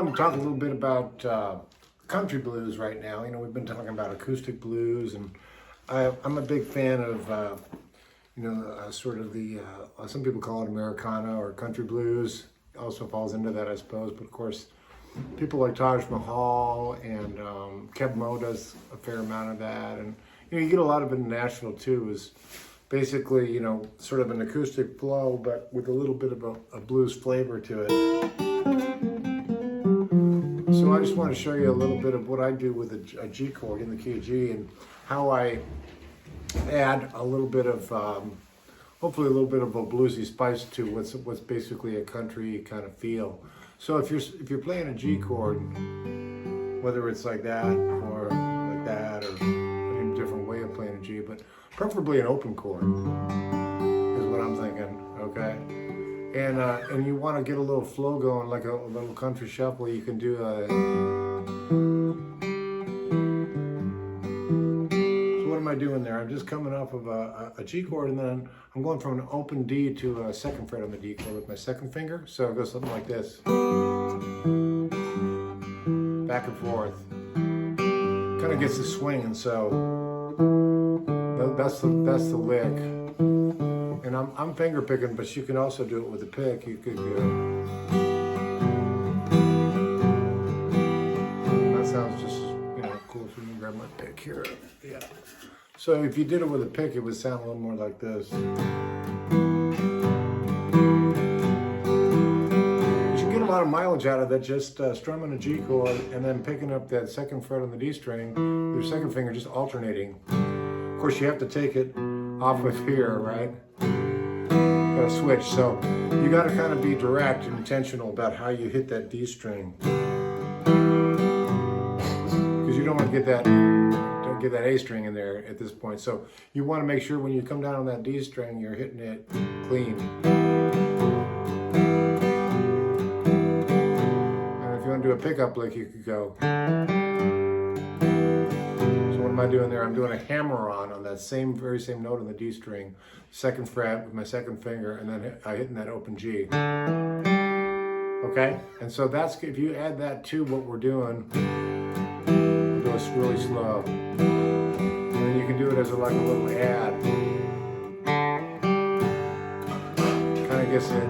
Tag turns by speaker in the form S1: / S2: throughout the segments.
S1: want to talk a little bit about country blues right now. You know, we've been talking about acoustic blues, and I'm a big fan of, sort of the, some people call it Americana or country blues. Also falls into that, I suppose. But of course, people like Mahal and Kev Mo does a fair amount of that. And, you know, you get a lot of it in Nashville too, is basically, you know, sort of an acoustic flow, but with a little bit of a blues flavor to it. So I just want to show you a little bit of what I do with a G chord in the key of G, and how I add a little bit of, hopefully a little bit of a bluesy spice to what's basically a country kind of feel. So if you're playing a G chord, whether it's like that or like that, or a different way of playing a G, but preferably an open chord is what I'm thinking. Okay. And you want to get a little flow going, like a little country shuffle. You can do a. So what am I doing there? I'm just coming off of a G chord, and then I'm going from an open D to a second fret on the D chord with my second finger. So it goes something like this, back and forth. Kind of gets the swing, and so that's the lick. And I'm finger picking, but you can also do it with a pick. You could go. That sounds just, you know, cool. So you can grab my pick here. Yeah. So if you did it with a pick, it would sound a little more like this. You should get a lot of mileage out of that, just strumming a G chord and then picking up that second fret on the D string, your second finger just alternating. Of course, you have to take it off of here, right? Got to switch, so you got to kind of be direct and intentional about how you hit that D string, because you don't want to get that A string in there at this point. So you want to make sure when you come down on that D string, you're hitting it clean. And if you want to do a pickup lick, you could go. What am I doing there? I'm doing a hammer-on that very same note on the D string, second fret with my second finger, and then I hitting that open G. Okay? And so that's, if you add that to what we're doing, we'll do it really slow. And then you can do it as like a little add. Kind of gets it.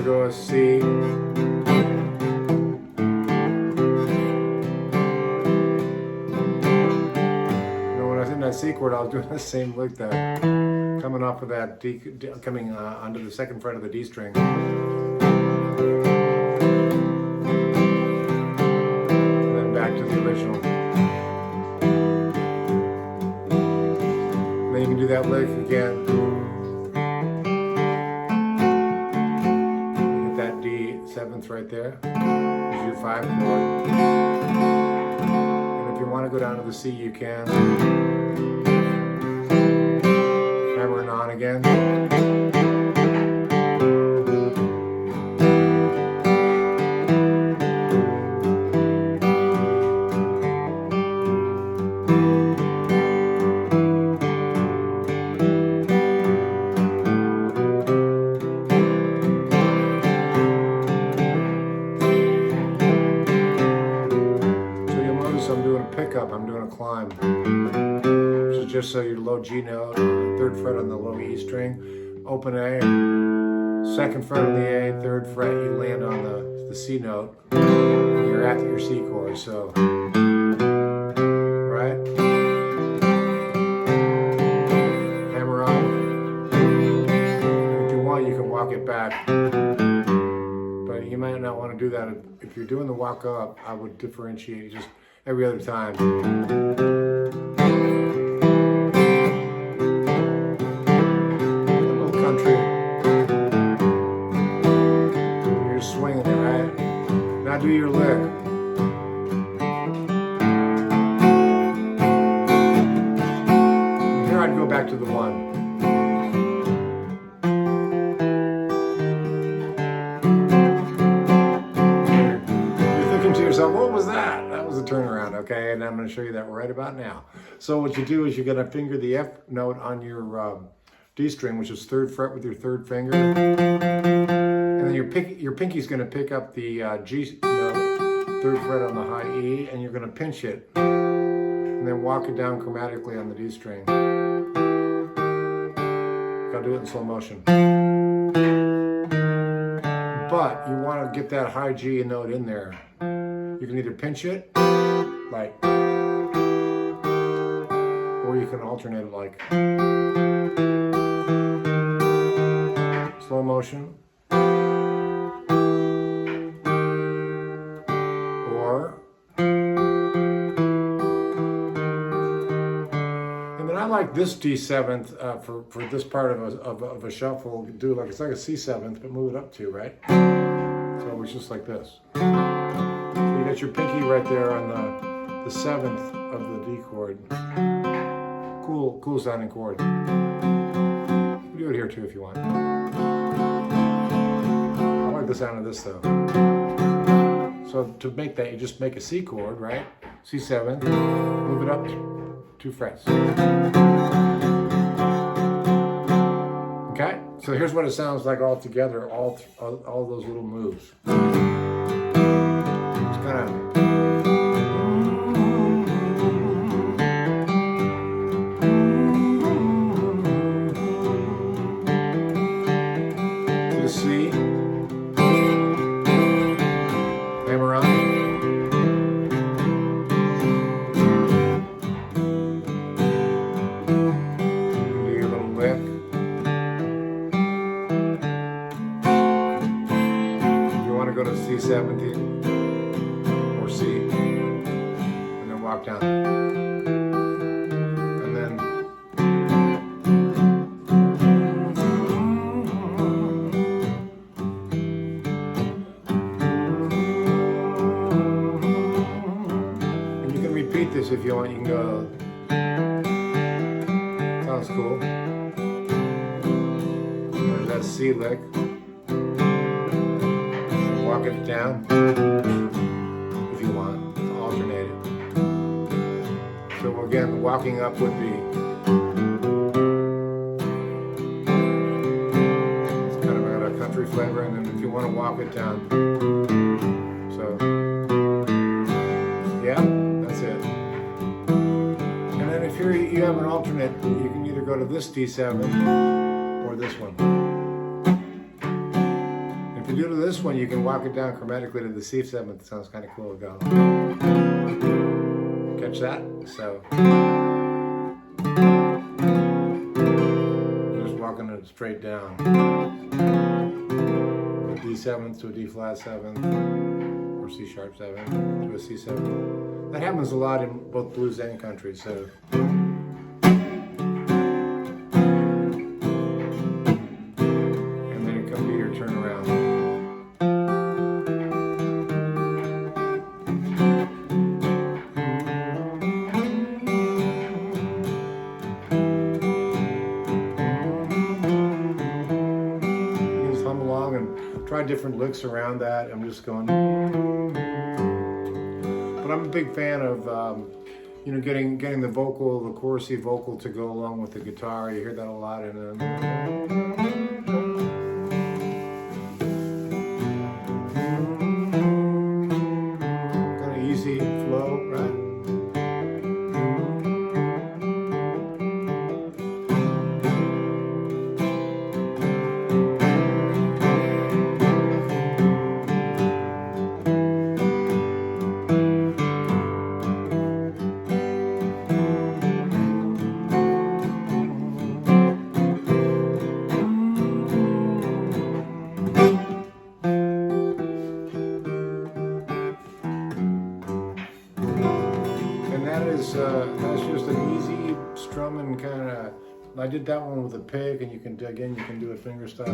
S1: Go a C. You know, when I was in that C chord, I was doing the same lick there, coming off of that D, coming onto the second fret of the D string. And then back to the original. And then you can do that lick again. Seventh right there is your 5 chord. And if you want to go down to the C, you can. Hammering on again. I'm doing a climb. So just so your low G note, third fret on the low E string, open A, second fret on the A, third fret, you land on the C note, and you're at your C chord, so, right? Hammer on. If you want, you can walk it back. But you might not want to do that. If you're doing the walk up, I would differentiate just every other time. A little country. You're swinging it, right? Now do your lick. Here I'd go back to the 1. You're thinking to yourself, what was that? That was a turnaround. on, okay? And I'm going to show you that right about now. So what you do is you're going to finger the F note on your D string, which is 3rd fret with your 3rd finger. And then your pinky's going to pick up the G note, 3rd fret on the high E, and you're going to pinch it. And then walk it down chromatically on the D string. Gotta do it in slow motion. But you want to get that high G note in there. You can either pinch it, like, or you can alternate it like slow motion, or, and then I like this D7th for this part of a shuffle. Do like, it's like a C7th, but move it up too, right? So it's just like this. You got your pinky right there on the 7th of the D chord. Cool sounding chord. You do it here too if you want. I like the sound of this though. So to make that, you just make a C chord, right? C7, move it up 2 frets. Okay, so here's what it sounds like all together, all those little moves. Kind of to the C, Hammer-on, do your little lick. If you want to go to C7, or C, and then walk down, and then and you can repeat this if you want. You can go, sounds cool. There's that C lick, walk it down. So again, walking up would be, it's kind of got a country flavor, and then if you want to walk it down, so yeah, that's it. And then if you have an alternate, you can either go to this D7 or this one. If you do to this one, you can walk it down chromatically to the C7. It sounds kind of cool to go. Catch that? So just walking it straight down. A D7 to a D flat 7, or C sharp 7 to a C7. That happens a lot in both blues and country. So. And then it comes to your turnaround. Try different licks around that. I'm just going, but I'm a big fan of getting the vocal, the chorusy vocal to go along with the guitar. You hear that a lot in kind of easy flow, right? That's just an easy strumming kind of. I did that one with a pick, and you can do it finger style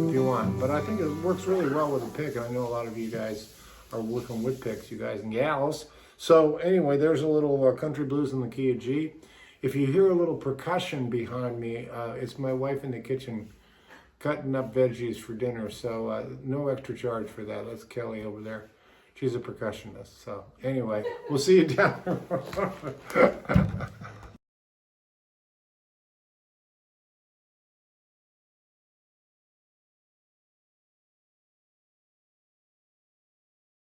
S1: if you want. But I think it works really well with a pick, and I know a lot of you guys are working with picks, you guys and gals. So anyway, there's a little country blues in the key of G. If you hear a little percussion behind me, it's my wife in the kitchen cutting up veggies for dinner. So no extra charge for that. That's Kelly over there. she's a percussionist. So anyway, we'll see you down there.